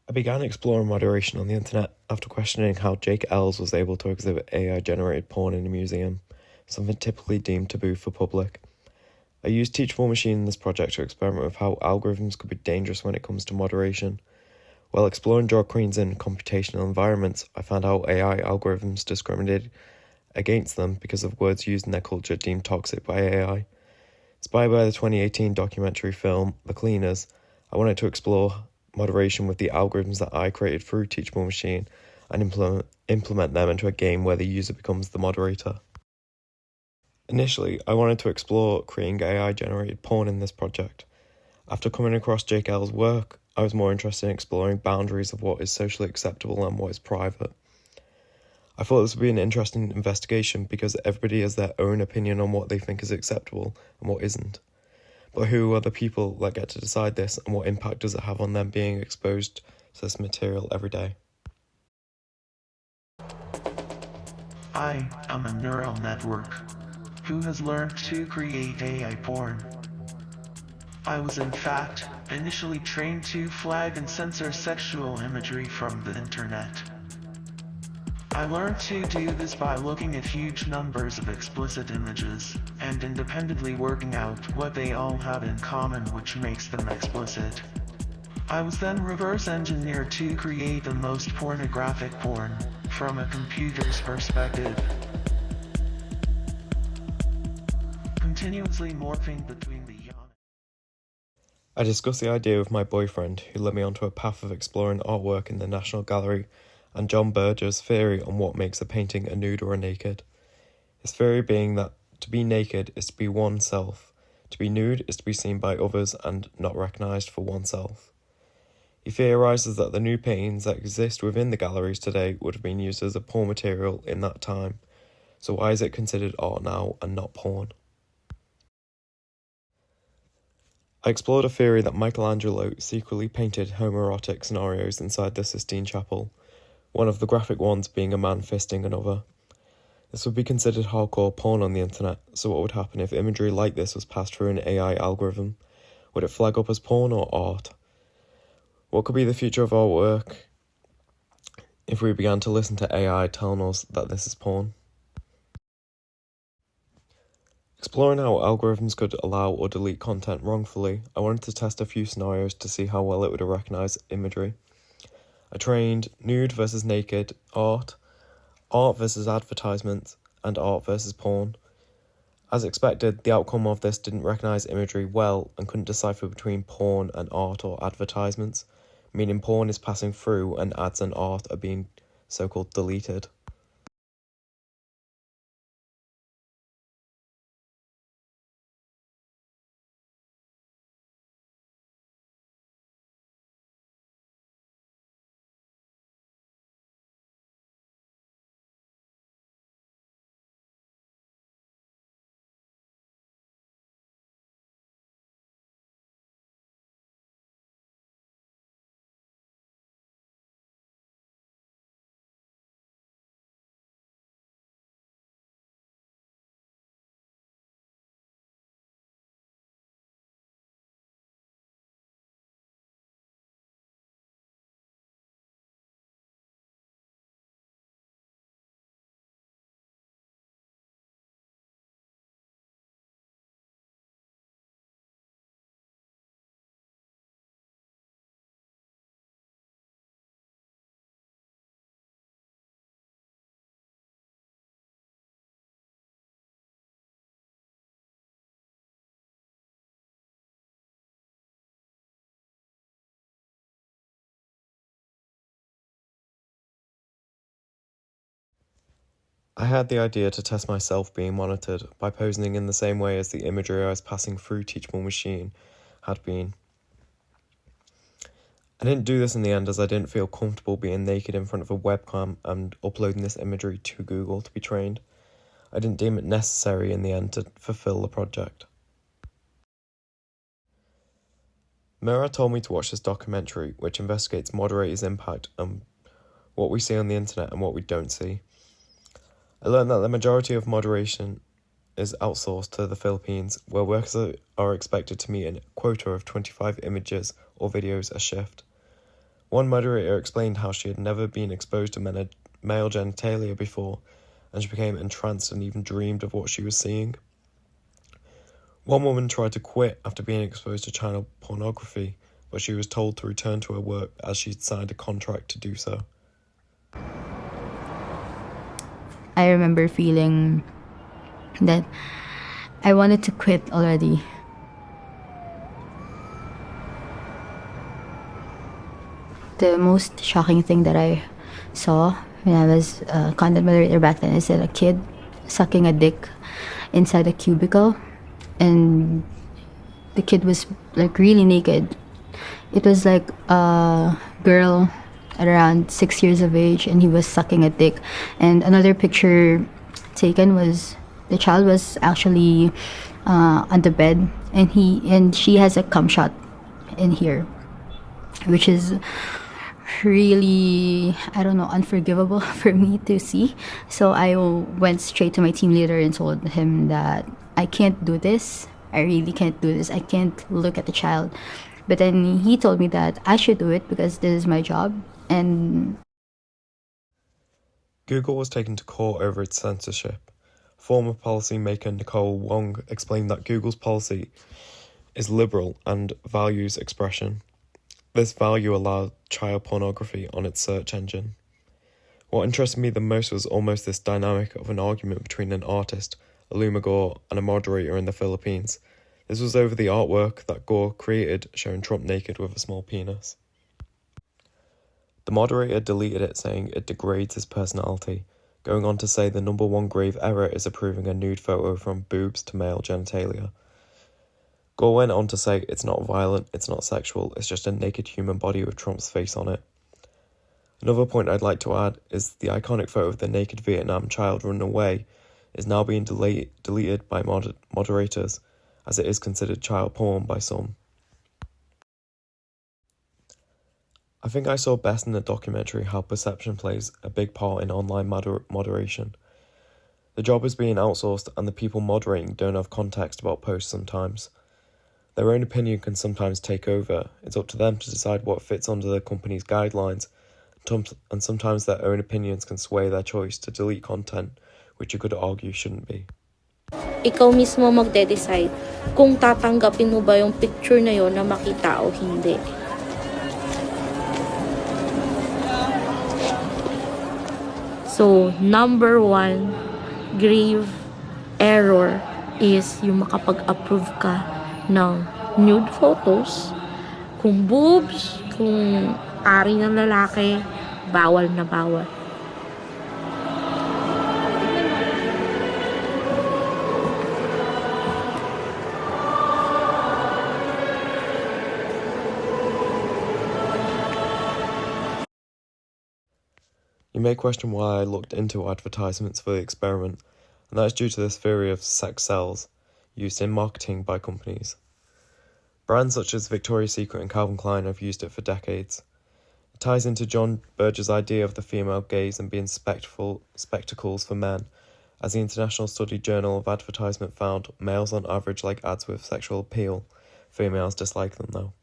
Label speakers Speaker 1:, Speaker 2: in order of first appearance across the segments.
Speaker 1: I began exploring moderation on the internet after questioning how Jake Ells was able to exhibit AI-generated porn in a museum, something typically deemed taboo for public. I used Teachable Machine in this project to experiment with how algorithms could be dangerous when it comes to moderation. While exploring drag queens in computational environments, I found how AI algorithms discriminated against them because of words used in their culture deemed toxic by AI. Inspired by the 2018 documentary film The Cleaners, I wanted to explore moderation with the algorithms that I created through Teachable Machine and implement them into a game where the user becomes the moderator. Initially, I wanted to explore creating AI-generated porn in this project. After coming across Jake L's work, I was more interested in exploring boundaries of what is socially acceptable and what is private. I thought this would be an interesting investigation because everybody has their own opinion on what they think is acceptable and what isn't. But who are the people that get to decide this, and what impact does it have on them being exposed to this material every day?
Speaker 2: I am a neural network who has learned to create AI porn. I was in fact initially trained to flag and censor sexual imagery from the internet. I learned to do this by looking at huge numbers of explicit images, and independently working out what they all have in common which makes them explicit. I was then reverse engineered to create the most pornographic porn, from a computer's perspective. Continuously morphing between the
Speaker 1: I discussed the idea with my boyfriend, who led me onto a path of exploring artwork in the National Gallery and John Berger's theory on what makes a painting a nude or a naked. His theory being that to be naked is to be oneself, to be nude is to be seen by others and not recognised for oneself. He theorises that the nude paintings that exist within the galleries today would have been used as a porn material in that time, so why is it considered art now and not porn? I explored a theory that Michelangelo secretly painted homoerotic scenarios inside the Sistine Chapel, one of the graphic ones being a man fisting another. This would be considered hardcore porn on the internet, so what would happen if imagery like this was passed through an AI algorithm? Would it flag up as porn or art? What could be the future of our work if we began to listen to AI telling us that this is porn? Exploring how algorithms could allow or delete content wrongfully, I wanted to test a few scenarios to see how well it would recognise imagery. I trained nude versus naked, art versus advertisements, and art versus porn. As expected, the outcome of this didn't recognise imagery well and couldn't decipher between porn and art or advertisements, meaning porn is passing through and ads and art are being so-called deleted. I had the idea to test myself being monitored by posing in the same way as the imagery I was passing through Teachable Machine had been. I didn't do this in the end as I didn't feel comfortable being naked in front of a webcam and uploading this imagery to Google to be trained. I didn't deem it necessary in the end to fulfill the project. Mira told me to watch this documentary which investigates moderators' impact on what we see on the internet and what we don't see. I learned that the majority of moderation is outsourced to the Philippines, where workers are expected to meet a quota of 25 images or videos a shift. One moderator explained how she had never been exposed to male genitalia before, and she became entranced and even dreamed of what she was seeing. One woman tried to quit after being exposed to child pornography, but she was told to return to her work as she'd signed a contract to do so.
Speaker 3: I remember feeling that I wanted to quit already. The most shocking thing that I saw when I was a content moderator back then is that a kid sucking a dick inside a cubicle, and the kid was like really naked. It was like a girl at around 6 years of age, and he was sucking a dick. And another picture taken was the child was actually on the bed, and she has a cum shot in here, which is really, I don't know, unforgivable for me to see. So I went straight to my team leader and told him that I can't do this. I really can't do this. I can't look at the child. But then he told me that I should do it because this is my job. And
Speaker 1: Google was taken to court over its censorship. Former policymaker Nicole Wong explained that Google's policy is liberal and values expression. This value allowed child pornography on its search engine. What interested me the most was almost this dynamic of an argument between an artist, Aluma Gore, and a moderator in the Philippines. This was over the artwork that Gore created showing Trump naked with a small penis. The moderator deleted it, saying it degrades his personality, going on to say the number one grave error is approving a nude photo from boobs to male genitalia. Gore went on to say it's not violent, it's not sexual, it's just a naked human body with Trump's face on it. Another point I'd like to add is the iconic photo of the naked Vietnam child running away is now being deleted by moderators, as it is considered child porn by some. I think I saw best in the documentary how perception plays a big part in online moderation. The job is being outsourced and the people moderating don't have context about posts sometimes. Their own opinion can sometimes take over. It's up to them to decide what fits under the company's guidelines, and sometimes their own opinions can sway their choice to delete content, which you could argue shouldn't be.
Speaker 4: Ikaw mismo magde-decide kung tatanggapin mo ba yung picture na yon na makita o hindi. So, number one grave error is yung makapag-approve ka ng nude photos. Kung boobs, kung ari ng lalaki, bawal na bawal.
Speaker 1: You may question why I looked into advertisements for the experiment, and that is due to this theory of sex sells used in marketing by companies. Brands such as Victoria's Secret and Calvin Klein have used it for decades. It ties into John Berger's idea of the female gaze and being spectacles for men, as the International Study Journal of Advertisement found males on average like ads with sexual appeal, females dislike them though.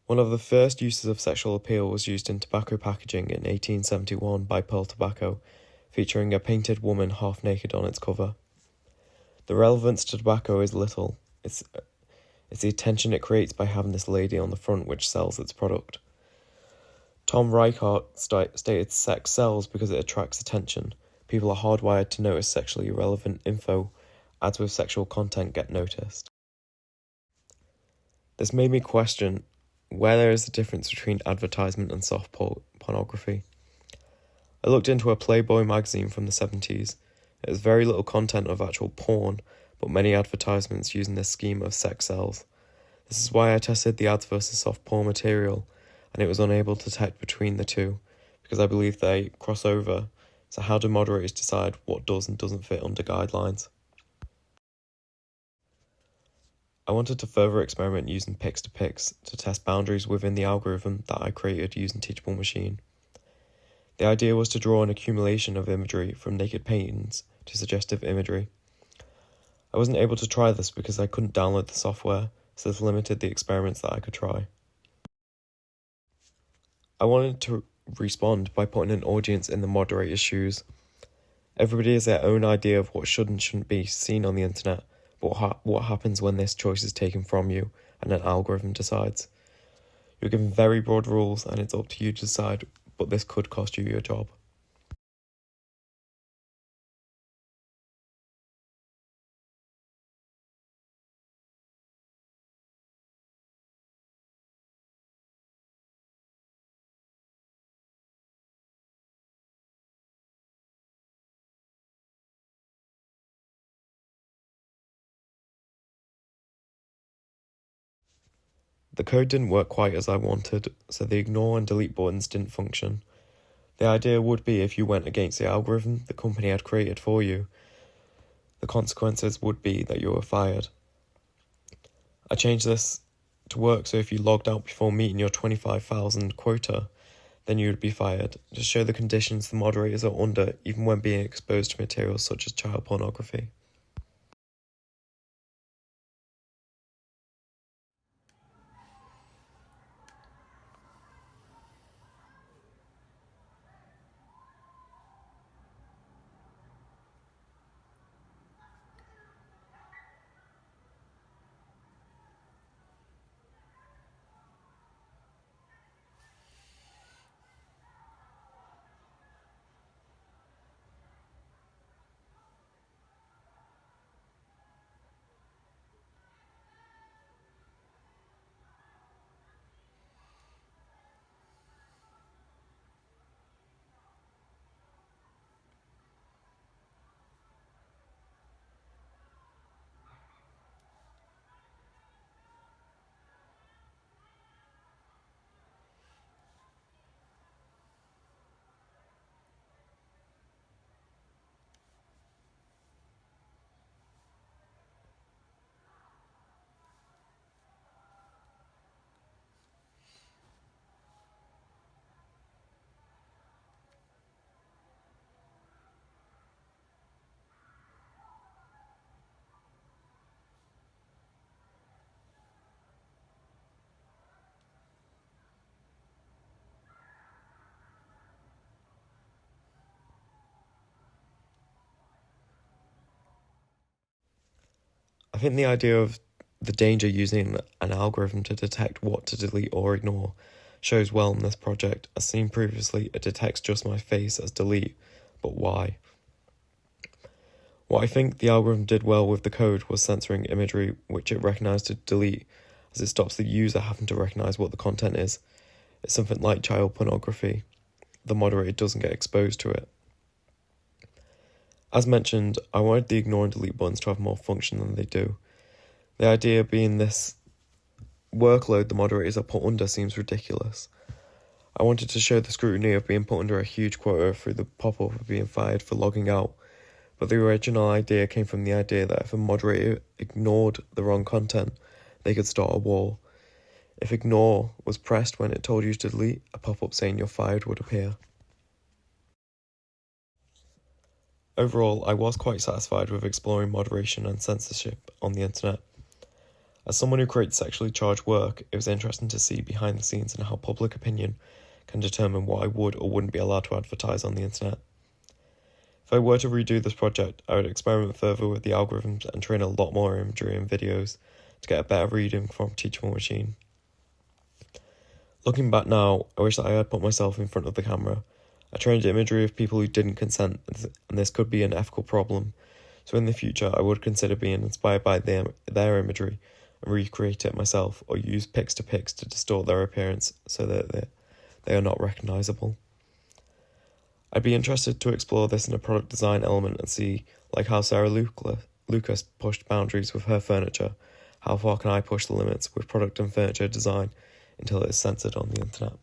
Speaker 1: One of the first uses of sexual appeal was used in tobacco packaging in 1871 by Pearl Tobacco, featuring a painted woman half naked on its cover. The relevance to tobacco is little. It's the attention it creates by having this lady on the front which sells its product. Tom Reichart stated sex sells because it attracts attention. People are hardwired to notice sexually relevant info. Ads with sexual content get noticed. This made me question where there is a difference between advertisement and soft pornography. I looked into a Playboy magazine from the 70s. It has very little content of actual porn, but many advertisements using this scheme of sex sells. This is why I tested the ads versus soft porn material, and it was unable to detect between the two, because I believe they cross over. So how do moderators decide what does and doesn't fit under guidelines? I wanted to further experiment using Pix to test boundaries within the algorithm that I created using Teachable Machine. The idea was to draw an accumulation of imagery from naked paintings to suggestive imagery. I wasn't able to try this because I couldn't download the software, so this limited the experiments that I could try. I wanted to respond by putting an audience in the moderator's shoes. Everybody has their own idea of what should and shouldn't be seen on the internet, but what happens when this choice is taken from you and an algorithm decides? You're given very broad rules and it's up to you to decide, but this could cost you your job. The code didn't work quite as I wanted, so the ignore and delete buttons didn't function. The idea would be if you went against the algorithm the company had created for you, the consequences would be that you were fired. I changed this to work so if you logged out before meeting your 25,000 quota, then you would be fired, to show the conditions the moderators are under even when being exposed to materials such as child pornography. I think the idea of the danger using an algorithm to detect what to delete or ignore shows well in this project. As seen previously, it detects just my face as delete, but why? What I think the algorithm did well with the code was censoring imagery which it recognised to delete, as it stops the user having to recognise what the content is. It's something like child pornography. The moderator doesn't get exposed to it. As mentioned, I wanted the ignore and delete buttons to have more function than they do. The idea being this workload the moderators are put under seems ridiculous. I wanted to show the scrutiny of being put under a huge quota through the pop-up of being fired for logging out, but the original idea came from the idea that if a moderator ignored the wrong content, they could start a war. If ignore was pressed when it told you to delete, a pop-up saying you're fired would appear. Overall, I was quite satisfied with exploring moderation and censorship on the internet. As someone who creates sexually charged work, it was interesting to see behind the scenes and how public opinion can determine what I would or wouldn't be allowed to advertise on the internet. If I were to redo this project, I would experiment further with the algorithms and train a lot more imagery and videos to get a better reading from Teachable Machine. Looking back now, I wish that I had put myself in front of the camera. I trained imagery of people who didn't consent, and this could be an ethical problem, so in the future I would consider being inspired by their imagery and recreate it myself, or use pics to distort their appearance so that they are not recognisable. I'd be interested to explore this in a product design element and see, like how Sarah Lucas pushed boundaries with her furniture, how far can I push the limits with product and furniture design until it is censored on the internet.